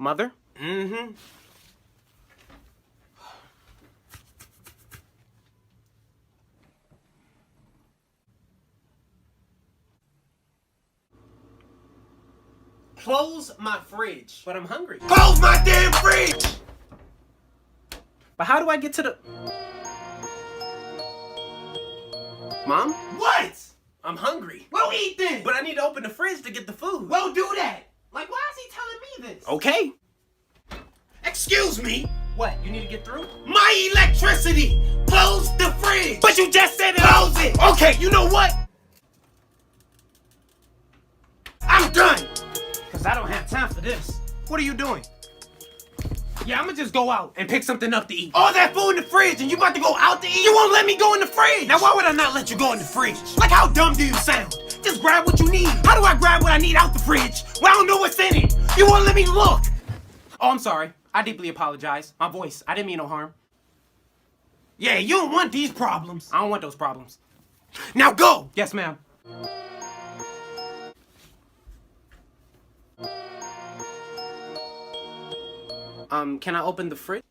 Mother? Mm-hmm. Close my fridge. But I'm hungry. Close my damn fridge! But how do I get to the... Mom? What? I'm hungry. Well, eat then! But I need to open the fridge to get the food. Well, do that! Like, why is he telling me this? Okay. Excuse me? What, you need to get through? My electricity! Close the fridge! But you just said it. Close it! Okay, you know what? I'm done! Because I don't have time for this. What are you doing? Yeah, I'm gonna just go out and pick something up to eat. All that food in the fridge and you about to go out to eat? You won't let me go in the fridge! Now, why would I not let you go in the fridge? Like, how dumb do you sound? Just grab what you need. How do I grab what I need out the fridge when I don't know what's in it? You won't let me look! Oh, I'm sorry. I deeply apologize. My voice. I didn't mean no harm. Yeah, you don't want these problems. I don't want those problems. Now go! Yes, ma'am. Can I open the fridge?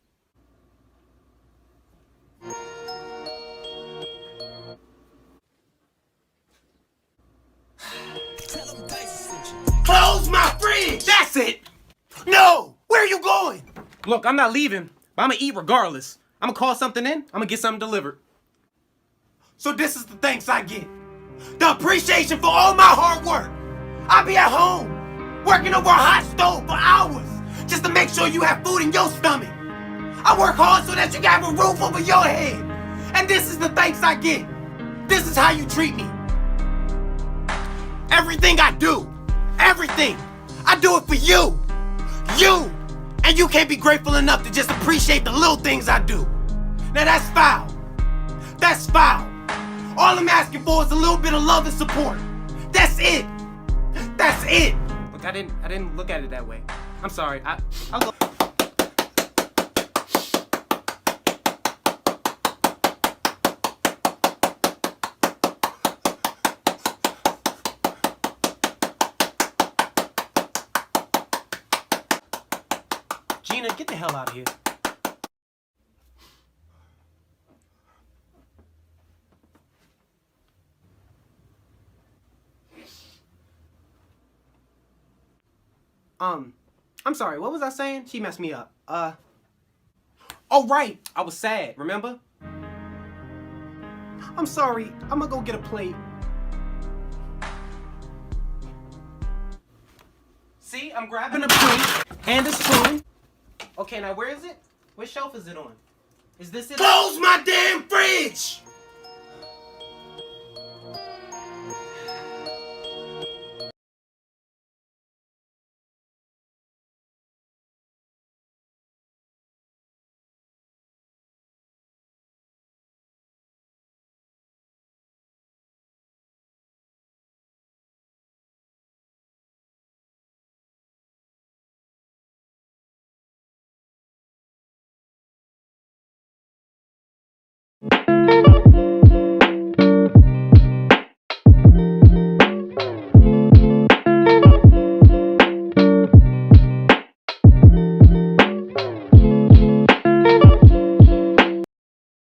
Close my fridge! That's it! No! Where are you going? Look, I'm not leaving, but I'm gonna eat regardless. I'm gonna call something in. I'm gonna get something delivered. So this is the thanks I get. The appreciation for all my hard work. I be at home, working over a hot stove for hours, just to make sure you have food in your stomach. I work hard so that you can have a roof over your head. And this is the thanks I get. This is how you treat me. Everything I do, everything, I do it for you. You. And you can't be grateful enough to just appreciate the little things I do. Now that's foul. That's foul. All I'm asking for is a little bit of love and support. That's it. That's it. Look, I didn't look at it that way. I'm sorry. I'll go. Gina, get the hell out of here. I'm sorry, what was I saying? She messed me up. Oh right, I was sad, remember? I'm sorry, I'm gonna go get a plate. See, I'm grabbing a plate and a spoon. Okay, now where is it? What shelf is it on? Is this it? Close my damn fridge!